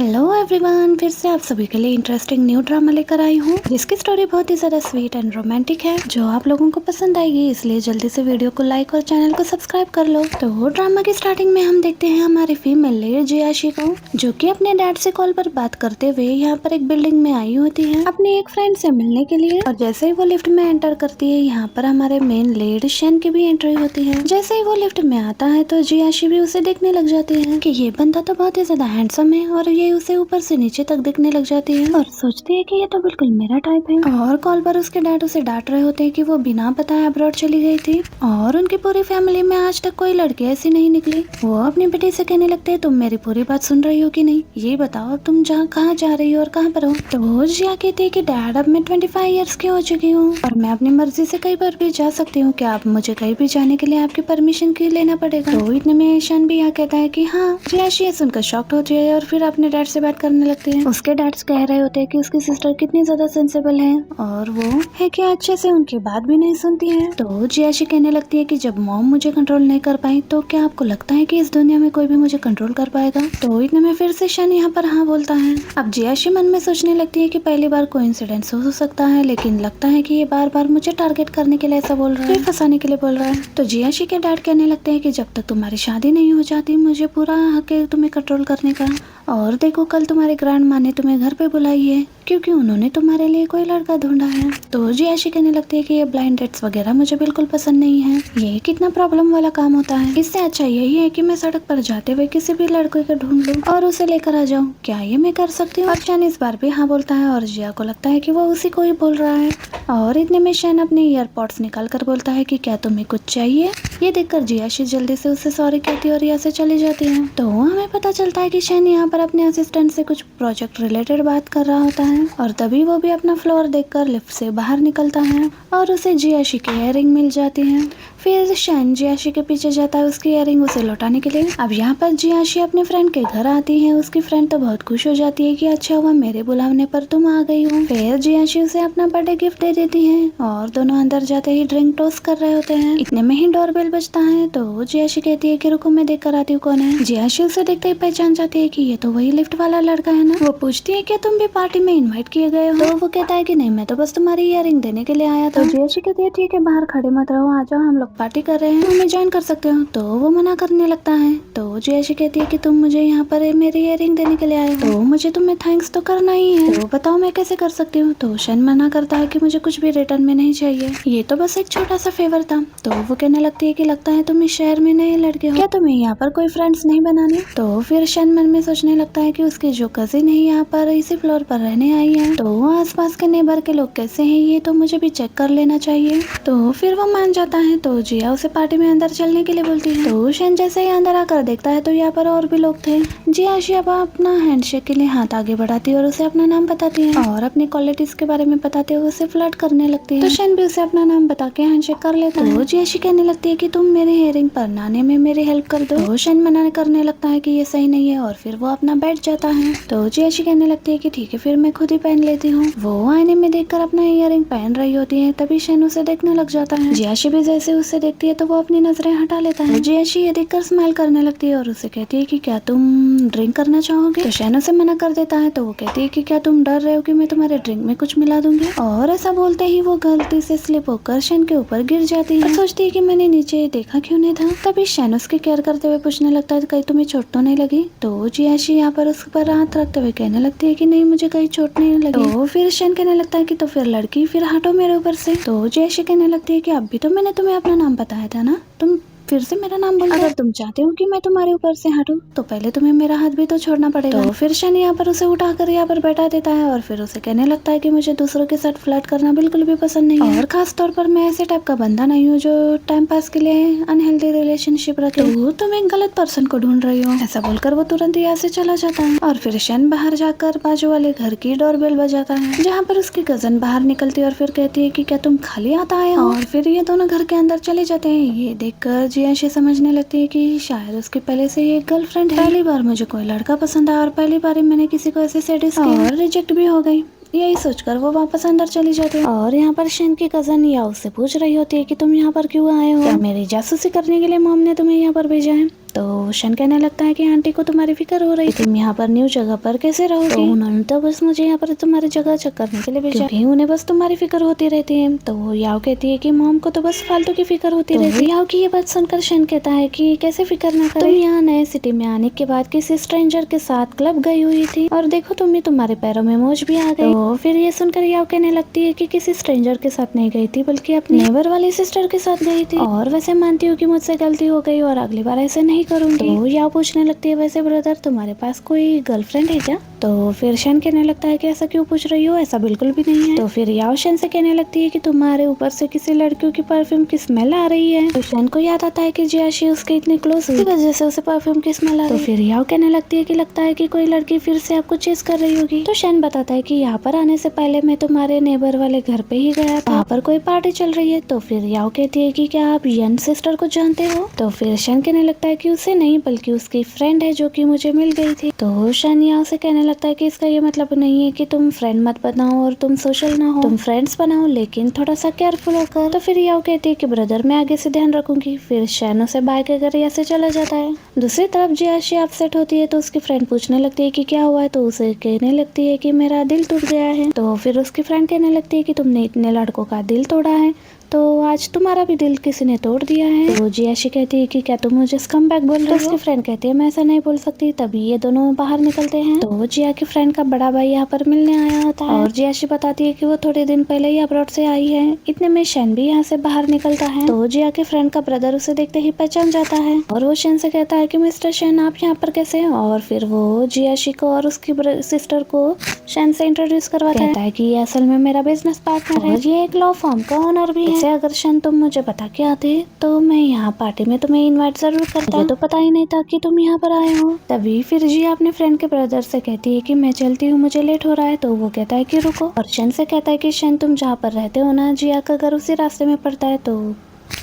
Hello everyone, फिर से आप सभी के लिए इंटरेस्टिंग न्यू ड्रामा लेकर आई हूँ जिसकी स्टोरी बहुत ही ज्यादा स्वीट एंड रोमांटिक है जो आप लोगों को पसंद आएगी। इसलिए जल्दी से वीडियो को लाइक और चैनल को सब्सक्राइब कर लो। तो ड्रामा की स्टार्टिंग में हम देखते हैं हमारी फीमेल लीड जियाशी को, जो कि अपने डैड से कॉल पर बात करते हुए यहाँ पर एक बिल्डिंग में आई होती है अपनी एक फ्रेंड से मिलने के लिए। और जैसे ही वो लिफ्ट में एंटर करती है यहाँ पर हमारे मेन लीड शेन की भी एंट्री होती है। जैसे ही वो लिफ्ट में आता है तो जियाशी भी उसे देखने लग जाती है कि ये बंदा तो बहुत ही ज्यादा हैंडसम है और ये उसे ऊपर से नीचे तक दिखने लग जाती है और सोचती है कि ये तो बिल्कुल मेरा टाइप है। और कॉल पर उसके डैड उसे डांट रहे होते हैं कि वो बिना बताए अब्रॉड चली गई थी और उनकी पूरी फैमिली में आज तक कोई लड़की ऐसी नहीं निकली। वो अपनी बेटी से कहने लगते हैं तुम मेरी पूरी बात सुन रही हो कि नहीं, ये बताओ अब तुम कहाँ जा रही हो और कहाँ पर हो। तो वो जिया कहती है कि डैड अब मैं 25 ईयर्स की हो चुकी हूँ और मैं अपनी मर्जी से कहीं पर भी जा सकती हूँ, क्या आप मुझे कहीं भी जाने के लिए आपकी परमिशन की लेना पड़ेगा। तो इतने में ईशान भी यहाँ कहता है कि हाँ। जियाशी ये सुनकर शॉक्ड होती है और फिर अपने डैड से बात करने लगती है। उसके डैड्स कह रहे होते हैं कि उसकी सिस्टर कितनी ज्यादा सेंसिबल है और वो है कि अच्छे से उनकी बात भी नहीं सुनती है। तो जियाशी कहने लगती है कि जब मॉम मुझे कंट्रोल नहीं कर पाई तो क्या आपको लगता है कि इस दुनिया में कोई भी मुझे कंट्रोल कर पाएगा। तो इतने में फिर से शन यहाँ पर हाँ बोलता है। अब जियाशी मन में सोचने लगती है कि पहली बार कोइंसिडेंस हो सकता है, लेकिन लगता है कि ये बार बार मुझे टारगेट करने के लिए ऐसा बोल रहा है, फंसाने के लिए बोल रहा है। तो जियाशी के डैड कहने लगते हैं कि जब तक तुम्हारी शादी नहीं हो जाती मुझे पूरा हक है तुम्हें कंट्रोल करने का। और देखो कल तुम्हारे ग्रैंड माँ ने तुम्हें घर पे बुलाई है क्योंकि उन्होंने तुम्हारे लिए कोई लड़का ढूंढा है। तो जियाशी कहने लगती है कि ये ब्लाइंड डेट्स वगैरह मुझे बिल्कुल पसंद नहीं है, ये कितना प्रॉब्लम वाला काम होता है। इससे अच्छा यही है कि मैं सड़क पर जाते हुए किसी भी लड़के को ढूंढ लूं और उसे लेकर आ जाऊं, क्या ये मैं कर सकती हूँ। और शैन इस बार भी हाँ बोलता है और जिया को लगता है कि वो उसी को ही बोल रहा है। और इतने में शैन अपने ईयरपॉड्स निकाल कर बोलता है कि क्या तुम्हें कुछ चाहिए। ये देखकर जियाशी जल्दी से उससे सॉरी कहती है और यहाँ से चली जाती है। तो हमें पता चलता है कि शैन यहाँ पर अपने असिस्टेंट से कुछ प्रोजेक्ट रिलेटेड बात कर रहा होता है और तभी वो भी अपना फ्लोर देखकर लिफ्ट से बाहर निकलता है और उसे जियाशी की इयररिंग मिल जाती है। फिर शैन जियाशी के पीछे जाता है उसकी इयररिंग उसे लौटाने के लिए। अब यहाँ पर जियाशी अपने फ्रेंड के घर आती है। उसकी फ्रेंड तो बहुत खुश हो जाती है कि अच्छा हुआ मेरे बुलाने पर तुम आ गई हो। फिर जियाशी उसे अपना बर्थडे गिफ्ट दे देती है और दोनों अंदर जाते ही ड्रिंक टोस्ट कर रहे होते हैं। इतने में ही डोरबेल बजता है तो जियाशी कहती है कि रुको मैं देख कर आती हूँ कौन है। जियाशी उसे देखते ही पहचान जाती है कि ये तो वही लिफ्ट वाला लड़का है ना। वो पूछती है कि तुम भी पार्टी में इनवाइट किए गए हो। तो वो कहता है कि नहीं मैं तो बस तुम्हारी इयररिंग देने के लिए आया था। जियाशी कहती है ठीक है बाहर खड़े मत रहो, आ जाओ हम लोग पार्टी कर रहे हैं, तुम्हें ज्वाइन कर सकते हो। तो वो मना करने लगता है। तो जियाशी कहती है कि तुम मुझे यहाँ पर मेरी इयररिंग देने के लिए आए हो तो मुझे तुम्हें थैंक्स तो करना ही है, तो बताओ मैं कैसे कर सकती हूँ। तो शन मना करता है कि मुझे कुछ भी रिटर्न में नहीं चाहिए, ये तो बस एक छोटा सा फेवर था। तो वो कहने लगती है कि लगता है तुम इस शहर में नए लड़के हो, क्या तुम्हें यहाँ पर कोई फ्रेंड्स नहीं बनाने। तो फिर शन मन में सोचने लगता है कि उसकी जो कजिन है यहाँ पर इसी फ्लोर पर रहने आई है, तो आसपास के नेबर के लोग कैसे हैं ये तो मुझे भी चेक कर लेना चाहिए। तो फिर वो मान जाता है। तो जिया उसे पार्टी में अंदर चलने के लिए बोलती है। तो शन जैसे ही अंदर आकर देखता है तो यहाँ पर और भी लोग थे। जिया अब अपना हैंडशेक के लिए हाथ आगे बढ़ाती है और उसे अपना नाम बताती है और अपनी क्वालिटीज के बारे में बताते हुए उसे फ्लर्ट करने लगती है। तो शन भी उसे अपना नाम बता के हैंडशेक कर लेता है। तो जियाशी कहने लगती है कि तुम मेरे हेयरिंग बनाने में मेरी हेल्प कर दो। तो शन मना करने लगता है कि ये सही नहीं है और फिर वो अपना बैठ जाता है। तो जियाशी कहने लगती है कि ठीक है फिर मैं खुद ही पहन लेती हूँ। वो आईने में देखकर अपना इयररिंग पहन रही होती है तभी शन उसे देखने लग जाता है। जियाशी भी जैसे उसे देखती है तो वो अपनी नजरें हटा लेता है। जियाशी ये देखकर स्माइल करने लगती है और उसे कहती है कि क्या तुम ड्रिंक करना चाहोगे। तो शन उसे मना कर देता है। तो वो कहती है कि क्या तुम डर रहे हो कि मैं तुम्हारे ड्रिंक में कुछ मिला दूंगी। और ऐसा बोलते ही वो गलती से स्लिप होकर शन के ऊपर गिर जाती है और सोचती है कि मैंने नीचे देखा क्यों नहीं था। तभी शन उसकी केयर करते हुए पूछने लगता है कहीं तुम्हें चोट तो नहीं लगी। तो जियाशी यहाँ पर उस पर हाथ रखते हुए कहने लगती है कि नहीं मुझे कहीं चोट नहीं लगी। तो फिर शन कहने लगता है कि तो फिर लड़की फिर हटो मेरे ऊपर से। तो जियाशी कहने लगती है कि अब भी तो मैंने तुम्हें अपना नाम बताया था ना, तुम फिर से मेरा नाम बोल। अगर तुम चाहते हो कि मैं तुम्हारे ऊपर से हटूं तो पहले तुम्हें मेरा हाथ भी तो छोड़ना पड़ेगा। तो फिर शन यहाँ पर उसे उठाकर यहाँ पर बैठा देता है और फिर उसे कहने लगता है कि मुझे दूसरों के साथ फ्लर्ट करना बिल्कुल भी पसंद नहीं है और खास तौर पर मैं ऐसे टाइप का बंदा नहीं हूँ जो टाइम पास के लिए अनहेल्दी रिलेशनशिप रखे। तो तुम एक गलत पर्सन को ढूंढ रही हो। ऐसा बोलकर वो तुरंत यहाँ से चला जाता है और फिर शन बाहर जाकर बाजू वाले घर की डोरबेल बजाता है जहाँ पर उसकी कजन बाहर निकलती है और फिर कहती है कि क्या तुम खाली आता है। और फिर ये दोनों घर के अंदर चले जाते हैं। ये देखकर जियाशी समझने लगती है कि शायद उसके पहले से ये गर्लफ्रेंड है। पहली बार मुझे कोई लड़का पसंद आया और पहली बार ही मैंने किसी को ऐसे सेडिस किया और रिजेक्ट भी हो गई। यही सोचकर वो वापस अंदर चली जाती है और यहाँ पर शन की कजन या उससे पूछ रही होती है कि तुम यहाँ पर क्यों आए हो, क्या मेरी जासूसी करने के लिए मॉम ने तुम्हें यहाँ पर भेजा है। तो शन कहने लगता है कि आंटी को तुम्हारी फिक्र हो रही, तुम यहाँ पर न्यू जगह पर कैसे रहोगी? तो उन्होंने तो बस मुझे यहाँ पर तुम्हारी जगह चेक करने के लिए भेजा, क्योंकि उन्हें बस तुम्हारी फिक्र होती रहती है। तो याओ कहती है कि मॉम को तो बस फालतू की फिक्र होती रहती है। याओ की ये बात सुनकर शन कहता है कि कैसे फिक्र ना करे, तुम यहाँ नए सिटी में आने के बाद किसी स्ट्रेंजर के साथ क्लब गई हुई थी और देखो तुम्हारे पैरों में मोच भी आ गई। तो फिर ये सुनकर याओ कहने लगती है कि किसी स्ट्रेंजर के साथ नहीं गई थी, बल्कि अपनी नेबर वाली सिस्टर के साथ गई थी, और वैसे मानती हूँ कि मुझसे गलती हो गई और अगली बार ऐसे नहीं करूंगी। तो याओ पूछने लगती है, वैसे ब्रदर तुम्हारे पास कोई गर्लफ्रेंड है क्या? तो फिर शन कहने लगता है कि ऐसा क्यों पूछ रही हो, ऐसा बिल्कुल भी नहीं है। तो फिर याओ शन से कहने लगती है कि तुम्हारे ऊपर से किसी लड़कियों की परफ्यूम की स्मेल आ रही है। तो शन को याद आता है कि जियाशी उसके इतनी क्लोज हुई, वजह से उसे परफ्यूम की स्मेल आ रही है। तो फिर याओ कहने लगती है कि लगता है कि कोई लड़की फिर से आपको चेस कर रही होगी। तो शन बताता है कि यहाँ पर आने से पहले मैं तुम्हारे नेबर वाले घर पे ही गया था, वहाँ पर कोई पार्टी चल रही है। तो फिर याओ कहती है कि क्या आप यन सिस्टर को जानते हो? तो फिर शन कहने लगता है कि उसे नहीं, बल्कि उसकी फ्रेंड है जो कि मुझे मिल गई थी। तो शन याओ से कहने लगता है कि इसका ये मतलब नहीं है कि तुम फ्रेंड मत बनाओ और तुम सोशल ना हो, तुम फ्रेंड्स बनाओ लेकिन थोड़ा सा केयरफुल होकर। तो फिर याओ कहती है कि ब्रदर मैं आगे से ध्यान रखूंगी। फिर शन उसे बाय कहकर यहाँ से चला जाता है। दूसरी तरफ जियाशी अपसेट होती है तो उसकी फ्रेंड पूछने लगती है कि क्या हुआ है। तो उसे कहने लगती है कि मेरा दिल टूट गया है। तो फिर उसकी फ्रेंड कहने लगती है कि तुमने इतने लड़कों का दिल तोड़ा है, तो आज तुम्हारा भी दिल किसी ने तोड़ दिया है। तो जियाशी कहती है कि क्या तुम मुझे स्कमबैग बोल रही हो? तो उसकी फ्रेंड कहती है मैं ऐसा नहीं बोल सकती। तभी ये दोनों बाहर निकलते हैं तो जिया की फ्रेंड का बड़ा भाई यहाँ पर मिलने आया होता है, और जियाशी बताती है कि वो थोड़े दिन पहले ही अब्रॉड से आई है। इतने में शन भी यहाँ से बाहर निकलता है। तो जिया के फ्रेंड का ब्रदर उसे देखते ही पहचान जाता है और वो शन से कहता है कि मिस्टर शन आप यहाँ पर कैसे हैं? और फिर वो जियाशी को और उसकी सिस्टर को शन से इंट्रोड्यूस करवाता है कि ये असल में मेरा बिजनेस पार्टनर है, ये एक लॉ फर्म का ओनर भी है। वैसे अगर शन तुम मुझे बता के आते तो मैं यहाँ पार्टी में तुम्हें इनवाइट जरूर करता, मुझे तो पता ही नहीं था कि तुम यहाँ पर आए हो। तभी फिर जिया अपने फ्रेंड के ब्रदर से कहती है कि मैं चलती हूँ, मुझे लेट हो रहा है। तो वो कहता है कि रुको, और शन से कहता है कि शन तुम जहाँ पर रहते हो ना, जिया का घर उसी रास्ते में पड़ता है, तो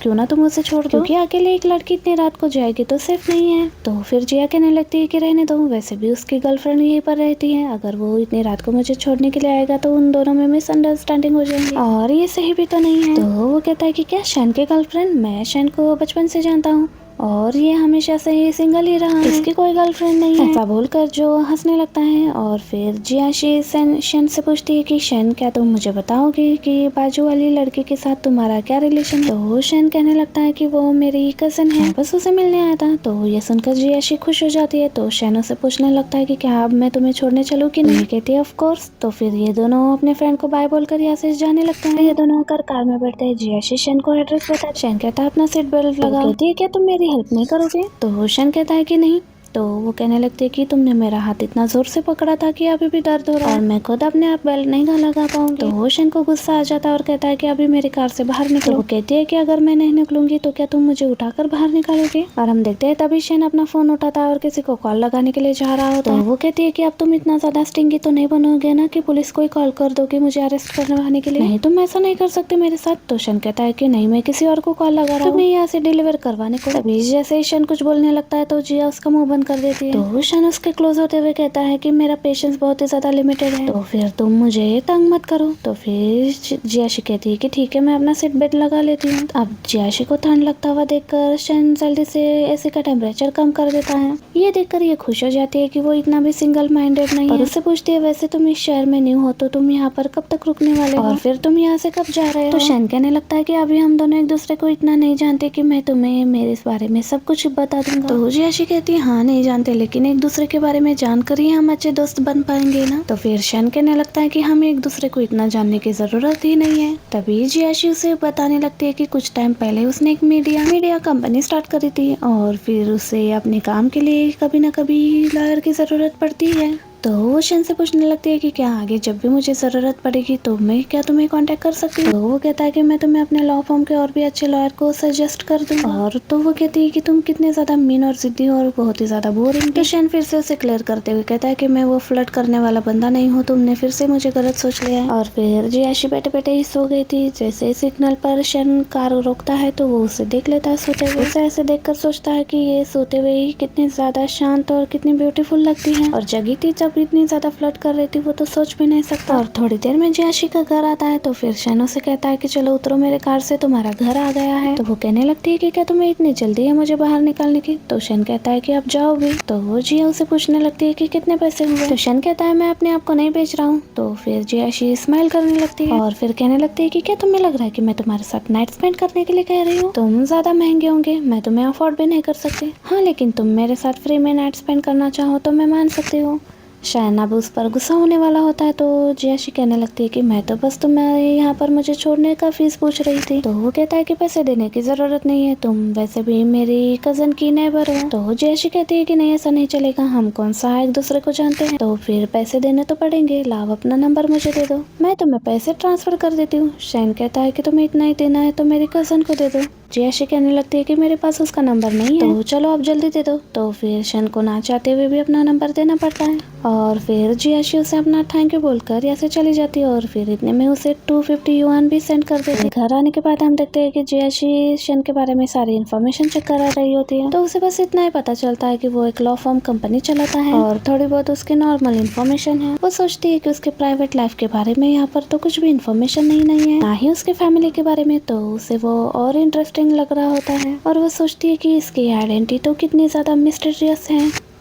क्यों ना तुम उसे छोड़ दो, क्योंकि अकेले एक लड़की इतनी रात को जाएगी तो सेफ नहीं है। तो फिर जिया कहने लगती है कि रहने दो, वैसे भी उसकी गर्लफ्रेंड यहीं पर रहती है, अगर वो इतनी रात को मुझे छोड़ने के लिए आएगा तो उन दोनों में मिसअंडरस्टैंडिंग हो जाएगी और ये सही भी तो नहीं है। तो वो कहता है कि क्या शन की गर्लफ्रेंड? मैं शन को बचपन से जानता हूँ और ये हमेशा से ही सिंगल ही रहा है, इसकी कोई गर्लफ्रेंड नहीं है, ऐसा बोलकर जो हंसने लगता है। और फिर जियाशी शन से पूछती है कि शन क्या तुम मुझे बताओगे कि बाजू वाली लड़की के साथ तुम्हारा क्या रिलेशन है? तो शन कहने लगता है कि वो मेरी कजन है, बस उसे मिलने आया था। तो ये सुनकर जियाशी खुश हो जाती है। तो शन उसे पूछने लगता है कि क्या अब मैं तुम्हें छोड़ने चलूं कि नहीं? कहती है ऑफ कोर्स। तो फिर ये दोनों अपने फ्रेंड को बाय बोलकर यहाँ से जाने लगते हैं। ये दोनों होकर कार में बैठते हैं। जियाशी शन को एड्रेस बताता है। शन कहता है अपना सीट बेल्ट लगा। कहती है क्या तुम मेरी हेल्प नहीं करोगे? तो शन कहता है कि नहीं। तो वो कहने लगती है कि तुमने मेरा हाथ इतना जोर से पकड़ा था कि अभी भी दर्द हो रहा है और मैं खुद अपने आप बेल्ट नहीं लगा पाऊंगी। तो होशन को गुस्सा आ जाता है और कहता है कि अभी मेरी कार से बाहर निकलो। तो वो कहती है कि अगर मैं नहीं निकलूंगी तो क्या तुम मुझे उठाकर बाहर निकालोगे? और हम देखते हैं तभी शन अपना फोन उठाता है और किसी को कॉल लगाने के लिए जा रहा होता है। तो वो कहती है कि अब तुम इतना ज्यादा स्टिंगी तो नहीं बनोगे ना कि पुलिस को कॉल कर दो कि मुझे अरेस्ट करने के लिए? नहीं, तुम ऐसा नहीं कर सकते मेरे साथ। तो शन कहता है कि नहीं, मैं किसी और को कॉल लगा रहा हूँ तुम्हें यहाँ से डिलीवर करवाने को। तभी जैसे ही शन कुछ बोलने लगता है तो जिया उसका मुंह बंद कर देती है। तो शन उसके क्लोज होते हुए कहता है कि मेरा पेशेंस बहुत ही ज्यादा लिमिटेड है, तो फिर तुम मुझे तंग मत करो। तो फिर जियाशी कहती है कि ठीक है, मैं अपना सीट बेल्ट लगा लेती हूँ। अब जियाशी को ठंड लगता हुआ देखकर शन जल्दी से एसी का टेम्परेचर कम कर देता है। ये देखकर ये खुश हो जाती है कि वो इतना भी सिंगल माइंडेड नहीं है। उससे पूछती है वैसे तुम इस शहर में न्यू हो तो तुम यहाँ पर कब तक रुकने वाले हो और फिर तुम यहाँ से कब जा रहे हो? तो शन कहने लगता है कि अभी हम दोनों एक दूसरे को इतना नहीं जानते कि मैं तुम्हें मेरे इस बारे में सब कुछ बता दूंगा। तो जियाशी कहती है हाँ नहीं जानते, लेकिन एक दूसरे के बारे में जानकर ही हम अच्छे दोस्त बन पाएंगे ना। तो फिर शन कहने लगता है कि हमें एक दूसरे को इतना जानने की जरूरत ही नहीं है। तभी जियाशी उसे बताने लगती है कि कुछ टाइम पहले उसने एक मीडिया कंपनी स्टार्ट करी थी और फिर उसे अपने काम के लिए कभी न कभी लॉयर की जरूरत पड़ती है। तो वो शन से पूछने लगती है कि क्या आगे जब भी मुझे जरूरत पड़ेगी तो मैं क्या तुम्हें कांटेक्ट कर सकती हूँ? तो वो कहता है कि मैं तुम्हें अपने लॉ फर्म के और भी अच्छे लॉयर को सजेस्ट कर दूंगा। और तो वो कहती है कि तुम कितने ज्यादा मीन और जिद्दी और बहुत ही ज्यादा बोरिंग। तो शन फिर से उसे क्लियर करते हुए कहता है कि मैं वो फ्लर्ट करने वाला बंदा नहीं हूँ, तुमने फिर से मुझे गलत सोच लिया है। और फिर जियाशी बैठे बैठे ही सो गई थी। जैसे सिग्नल पर शन कार रोकता है तो वो उसे देख लेता है सोते हुए। उसे ऐसे देखकर सोचता है कि ये सोते हुए ही कितनी ज्यादा शांत और कितनी ब्यूटीफुल लगती है। और जगी थी जब भी इतनी ज्यादा फ्लर्ट कर रही थी वो तो सोच भी नहीं सकता। और थोड़ी देर में जियाशी का घर आता है तो फिर शन उसे कहता है कि चलो उतरो मेरे कार से, तुम्हारा घर आ गया है। तो वो कहने लगती है कि क्या तुम्हें इतनी जल्दी है मुझे बाहर निकालने की। तो शन कहता है कि अब जाओ भी। तो वो जिया उसे पूछने लगती है कि कितने पैसे हुए। तो शन कहता है मैं अपने आप को नहीं बेच रहा हूँ। तो फिर जियाशी स्माइल करने लगती है और फिर कहने लगती है कि क्या तुम्हें लग रहा है कि मैं तुम्हारे साथ नाइट स्पेंड करने के लिए कह रही हूँ, तुम ज्यादा महंगे होंगे, मैं तुम्हें अफोर्ड भी नहीं कर सकती। हाँ लेकिन तुम मेरे साथ फ्री में नाइट स्पेंड करना चाहो तो मैं मान सकती हूँ। शायन अब उस पर गुस्सा होने वाला होता है तो जियाशी कहने लगती है कि मैं तो बस तुम्हें यहाँ पर मुझे छोड़ने का फीस पूछ रही थी। तो वो कहता है कि पैसे देने की जरूरत नहीं है, तुम वैसे भी मेरी कजन की नेबर हो। तो जियाशी कहती है कि नहीं ऐसा नहीं चलेगा, हम कौन सा एक दूसरे को जानते हैं, तो फिर पैसे देने तो पड़ेंगे, लाओ अपना नंबर मुझे दे दो, मैं तुम्हें पैसे ट्रांसफर कर देती हूँ। शायन कहता है कि तुम्हें इतना ही देना है तो मेरी कजन को दे दो। जियाशी कहने लगती है कि मेरे पास उसका नंबर नहीं है, तो चलो आप जल्दी दे दो। तो फिर शन को ना चाहते हुए भी अपना नंबर देना पड़ता है और फिर जियाशी उसे अपना थैंक यू बोलकर यहाँ से चली जाती है और फिर इतने में उसे 250 युआन भी सेंड कर देते हैं। घर आने के बाद हम देखते हैं कि जियाशी शन के बारे में सारी इन्फॉर्मेशन चेक करा रही होती है। तो उसे बस इतना ही पता चलता है कि वो एक लॉ फर्म कंपनी चलाता है और थोड़ी बहुत उसकी नॉर्मल इन्फॉर्मेशन है। वो सोचती है कि उसके प्राइवेट लाइफ के बारे में यहाँ पर तो कुछ भी इन्फॉर्मेशन नहीं है, ना ही उसके फैमिली के बारे में, तो उसे वो और इंटरेस्टिंग लग रहा होता है और वो सोचती है कि इसकी आइडेंटिटी तो कितनी ज्यादा मिस्टीरियस है।